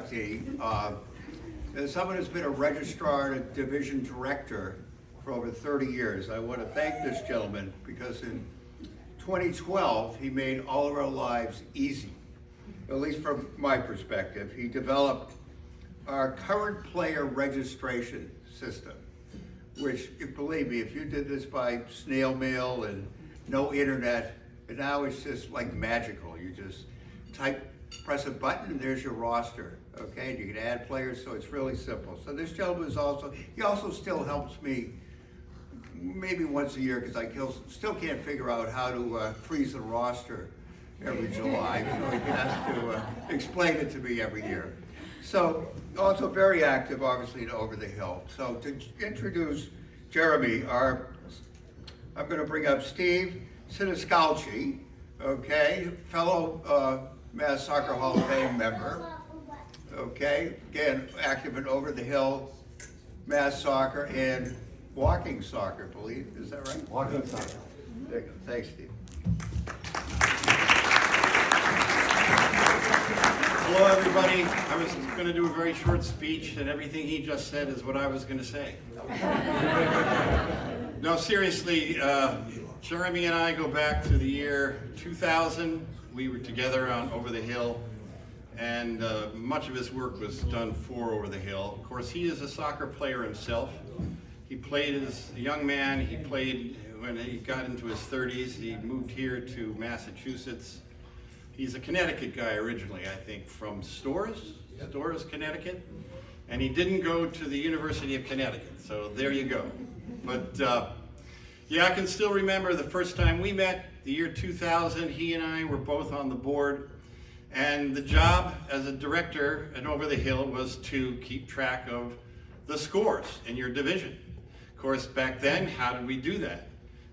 inductee. As someone who's been a registrar and a division director for over 30 years, I want to thank this gentleman because in 2012, he made all of our lives easy, at least from my perspective. He developed our current player registration system, which, believe me, if you did this by snail mail and no internet, and now it's just like magical. You just press a button and there's your roster, okay? And you can add players, so it's really simple. So this gentleman is he also still helps me maybe once a year because I still can't figure out how to freeze the roster every July, so he has to explain it to me every year. So also very active, obviously, in Over the Hill. So to introduce Jeremy, I'm going to bring up Steve Siniscalchi, okay, fellow Mass Soccer Hall of Fame member, okay, again, active in Over the Hill, Mass Soccer, and walking soccer, I believe, is that right? Walking soccer. There you go. Thanks, Steve. Hello, everybody. I was going to do a very short speech, and everything he just said is what I was going to say. No, seriously, Jeremy and I go back to the year 2000. We were together on Over the Hill, and much of his work was done for Over the Hill. Of course, he is a soccer player himself. He played as a young man. He played when he got into his 30s. He moved here to Massachusetts. He's a Connecticut guy originally, I think, from Storrs, Connecticut. And he didn't go to the University of Connecticut, so there you go. But yeah, I can still remember the first time we met, the year 2000. He and I were both on the board. And the job as a director at Over the Hill was to keep track of the scores in your division. Of course, back then, how did we do that?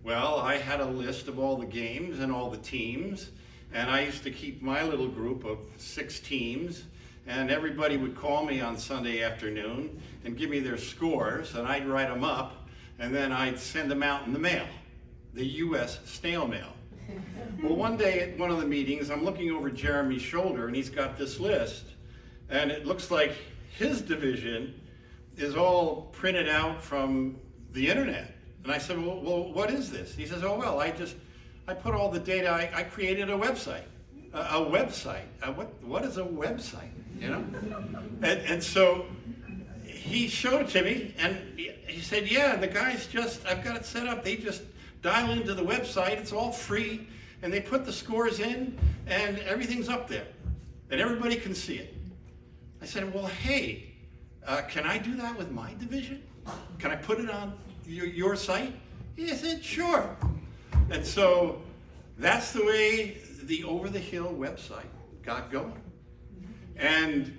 Well, I had a list of all the games and all the teams. And I used to keep my little group of 6 teams, and everybody would call me on Sunday afternoon and give me their scores, and I'd write them up, and then I'd send them out in the mail, the U.S. snail mail. Well, one day at one of the meetings, I'm looking over Jeremy's shoulder, and he's got this list, and it looks like his division is all printed out from the internet. And I said, well, what is this? He says, oh, well, I put all the data, I created a website. A website. What is a website? You know? And so he showed it to me, and he said, yeah, the guys I've got it set up. They just dial into the website. It's all free, and they put the scores in, and everything's up there, and everybody can see it. I said, well, hey, can I do that with my division? Can I put it on your site? He said, sure. And so that's the way the Over the Hill website got going. And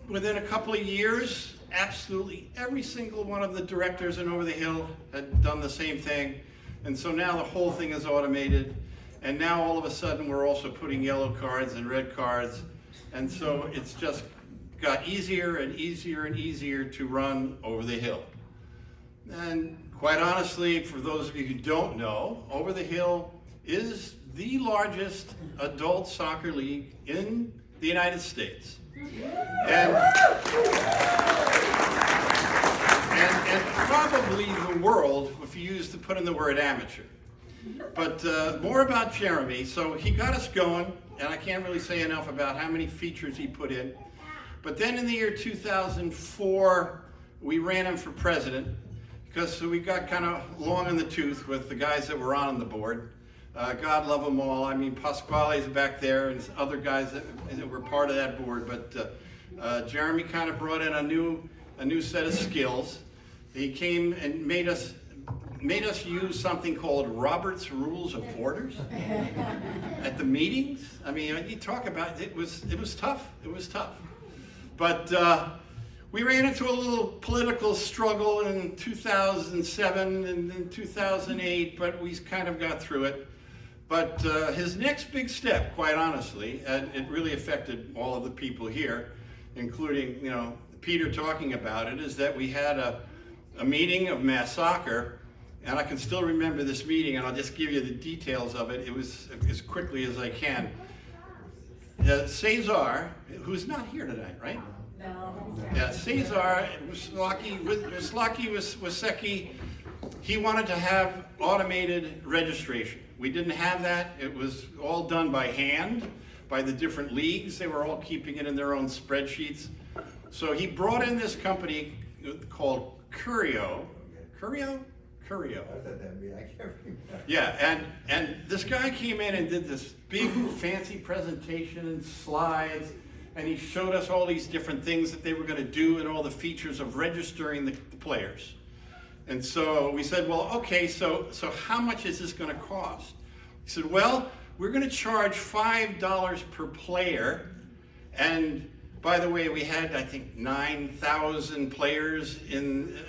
within a couple of years, absolutely every single one of the directors in Over the Hill had done the same thing. And so now the whole thing is automated. And now all of a sudden we're also putting yellow cards and red cards. And so it's just got easier and easier and easier to run Over the Hill. And quite honestly, for those of you who don't know, Over the Hill is the largest adult soccer league in the United States. And probably the world, if you put in the word amateur. But more about Jeremy. So he got us going, and I can't really say enough about how many features he put in. But then in the year 2004, we ran him for president, because we got kind of long in the tooth with the guys that were on the board. God love them all. I mean, Pasquale's back there and other guys that were part of that board. But Jeremy kind of brought in a new set of skills. He came and made us use something called Robert's Rules of Orders at the meetings. I mean, you talk about it was tough. It was tough. But we ran into a little political struggle in 2007 and in 2008, but we kind of got through it. But his next big step, quite honestly, and it really affected all of the people here, including, you know, Peter talking about it, is that we had a meeting of Mass Soccer, and I can still remember this meeting, and I'll just give you the details of it. It was as quickly as I can. Cesar, who's not here tonight, right? No. Yeah, Cesar Wasecki, he wanted to have automated registration. We didn't have that. It was all done by hand by the different leagues. They were all keeping it in their own spreadsheets. So he brought in this company called Curio. Curio? Curio. I thought that'd be, I can't remember. Yeah, and this guy came in and did this big fancy presentation and slides, and he showed us all these different things that they were going to do and all the features of registering the players. And so we said, well, okay, so how much is this going to cost? He said, well, we're going to charge $5 per player. And by the way, we had, I think, 9,000 players,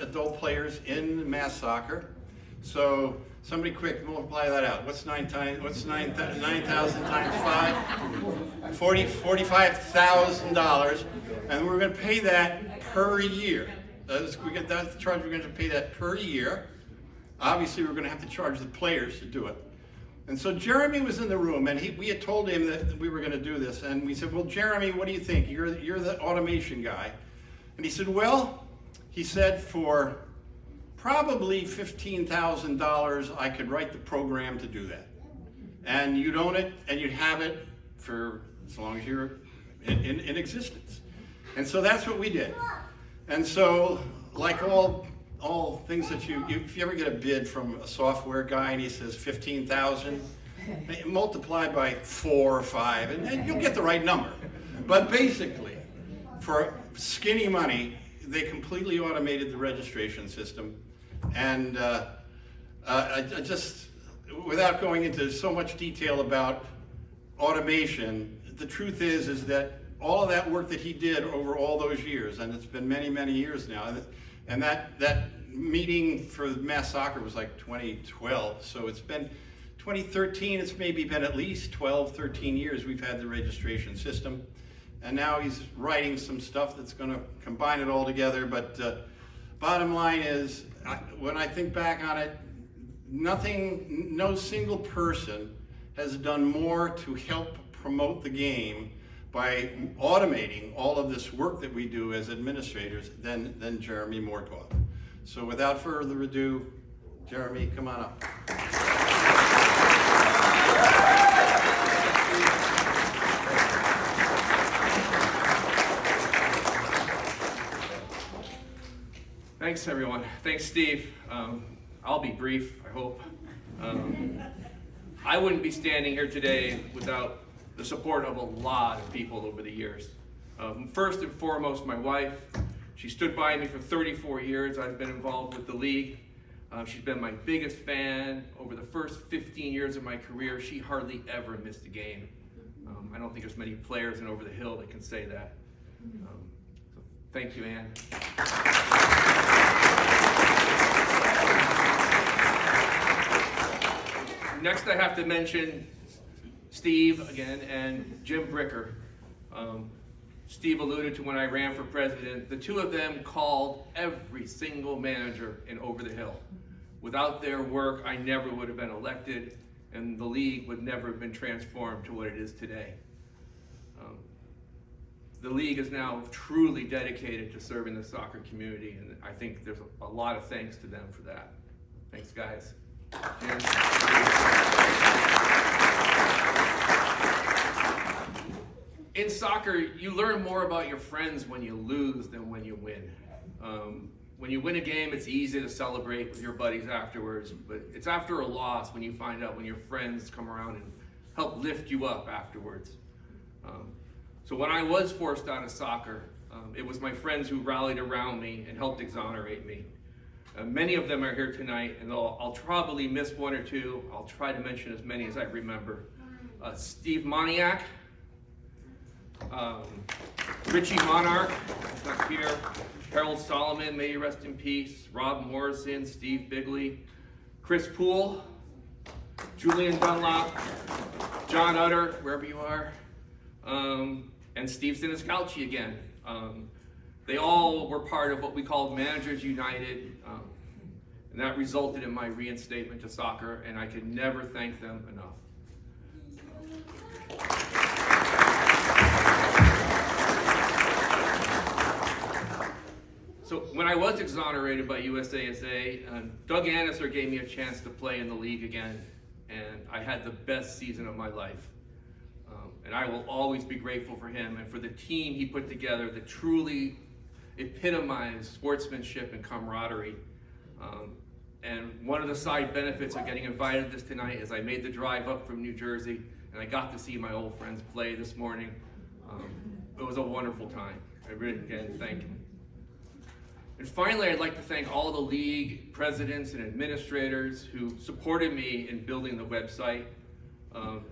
adult players in mass soccer. So somebody quick, multiply that out. What's 9,000 times 5? $45,000. And we're going to pay that per year. That's the charge we're going to pay that per year. Obviously, we're going to have to charge the players to do it. And so Jeremy was in the room, and we had told him that we were going to do this. And we said, well, Jeremy, what do you think? You're the automation guy. And he said, well, he said, for probably $15,000, I could write the program to do that. And you'd own it, and you'd have it for as long as you're in existence. And so that's what we did. And so, like all things that if you ever get a bid from a software guy and he says 15,000, multiply by 4 or 5, and you'll get the right number. But basically, for skinny money, they completely automated the registration system. And I just, without going into so much detail about automation, the truth is that all of that work that he did over all those years, and it's been many, many years now, and that meeting for mass soccer was like 2012, so it's been 2013, it's maybe been at least 12, 13 years we've had the registration system, and now he's writing some stuff that's going to combine it all together. But bottom line is, when I think back on it, no single person has done more to help promote the game by automating all of this work that we do as administrators than Jeremy Mordkoff. So without further ado, Jeremy, come on up. Thanks, everyone. Thanks, Steve. I'll be brief, I hope. I wouldn't be standing here today without the support of a lot of people over the years. First and foremost, my wife. She stood by me for 34 years. I've been involved with the league. She's been my biggest fan. Over the first 15 years of my career, she hardly ever missed a game. I don't think there's many players in Over the Hill that can say that. So thank you, Ann. Next, I have to mention Steve again and Jim Bricker. Steve alluded to when I ran for president, the two of them called every single manager in Over the Hill. Without their work, I never would have been elected, and the league would never have been transformed to what it is today. The league is now truly dedicated to serving the soccer community, and I think there's a lot of thanks to them for that. Thanks, guys. Jim. In soccer, you learn more about your friends when you lose than when you win. When you win a game, it's easy to celebrate with your buddies afterwards, but it's after a loss when you find out when your friends come around and help lift you up afterwards. So when I was forced out of soccer, it was my friends who rallied around me and helped exonerate me. Many of them are here tonight, and I'll probably miss one or two. I'll try to mention as many as I remember. Steve Moniak, Richie Monarch, he's not here. Harold Solomon, may you rest in peace. Rob Morrison, Steve Bigley, Chris Poole, Julian Dunlop, John Utter, wherever you are, and Steve Siniscalchi again. They all were part of what we called Managers United, and that resulted in my reinstatement to soccer, and I could never thank them enough. So when I was exonerated by USASA, Doug Annister gave me a chance to play in the league again, and I had the best season of my life. And I will always be grateful for him and for the team he put together that truly epitomized sportsmanship and camaraderie. And one of the side benefits of getting invited to this tonight is I made the drive up from New Jersey, and I got to see my old friends play this morning. It was a wonderful time. I really again thank him. And finally, I'd like to thank all the league presidents and administrators who supported me in building the website.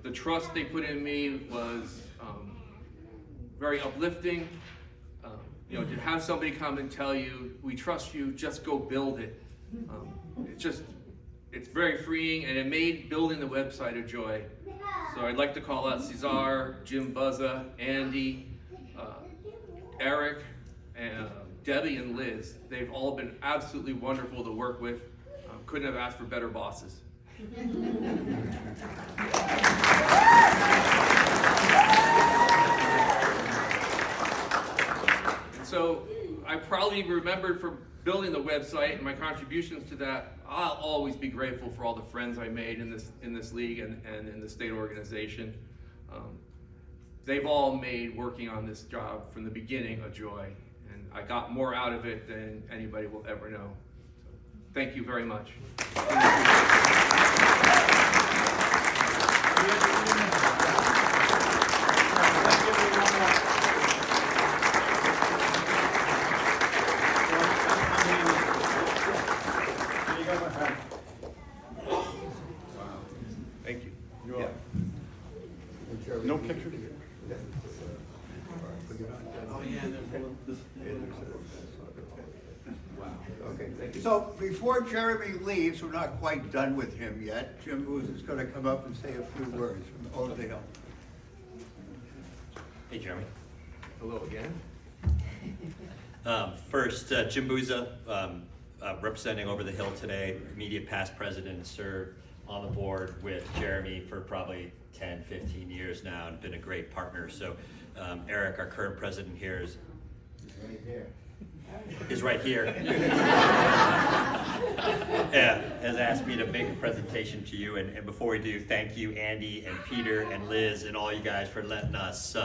The trust they put in me was very uplifting. You know, to have somebody come and tell you, we trust you, just go build it. It's very freeing, and it made building the website a joy. So I'd like to call out Cesar, Jim Buzza, Andy, Eric, and Debbie and Liz. They've all been absolutely wonderful to work with. Couldn't have asked for better bosses. And so I probably remembered for building the website and my contributions to that. I'll always be grateful for all the friends I made in this league and in the state organization. They've all made working on this job from the beginning a joy, and I got more out of it than anybody will ever know. So, thank you very much. Thank you. No picture? Okay. So before Jeremy leaves, we're not quite done with him yet. Jim Booth is going to come up and say a few words from over the hill. Hey, Jeremy. Hello again. First, Jim Buzza, representing Over the Hill today, immediate past president, served on the board with Jeremy for probably 10, 15 years now and been a great partner. So Eric, our current president here, is right here. Yeah, has asked me to make a presentation to you. And before we do, thank you, Andy and Peter and Liz and all you guys for letting us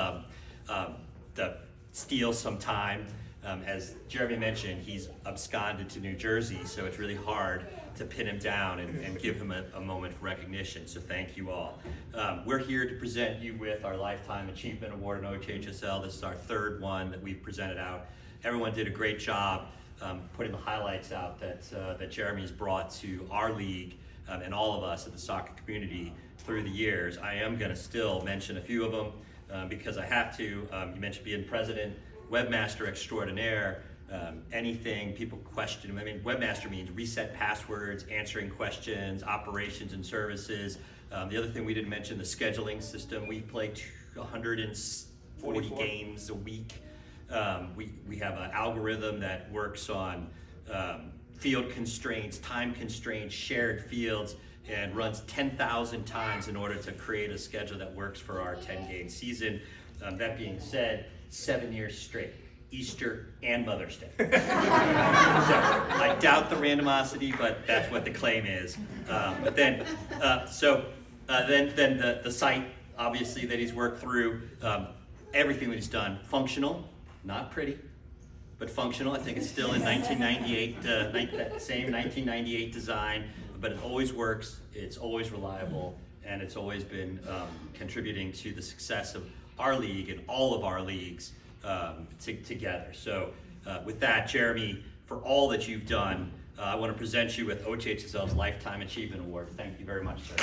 steal some time. As Jeremy mentioned, he's absconded to New Jersey, so it's really hard to pin him down and give him a moment of recognition, so thank you all. We're here to present you with our Lifetime Achievement Award in OTHSL. This is our third one that we've presented out. Everyone did a great job putting the highlights out that Jeremy's brought to our league and all of us in the soccer community through the years. I am going to still mention a few of them because I have to. You mentioned being president, Webmaster extraordinaire, anything people question. I mean, Webmaster means reset passwords, answering questions, operations and services. The other thing we didn't mention, the scheduling system. We play 140 games a week. We have an algorithm that works on field constraints, time constraints, shared fields, and runs 10,000 times in order to create a schedule that works for our 10-game season. That being said, 7 years straight, Easter and Mother's Day. So I doubt the randomosity, but that's what the claim is. But then, then the site, obviously, that he's worked through, everything that he's done, functional, not pretty, but functional. I think it's still in 1998, that same 1998 design, but it always works, it's always reliable, and it's always been contributing to the success of our league and all of our leagues together. So with that, Jeremy, for all that you've done, I want to present you with OTHSL's Lifetime Achievement Award. Thank you very much, sir.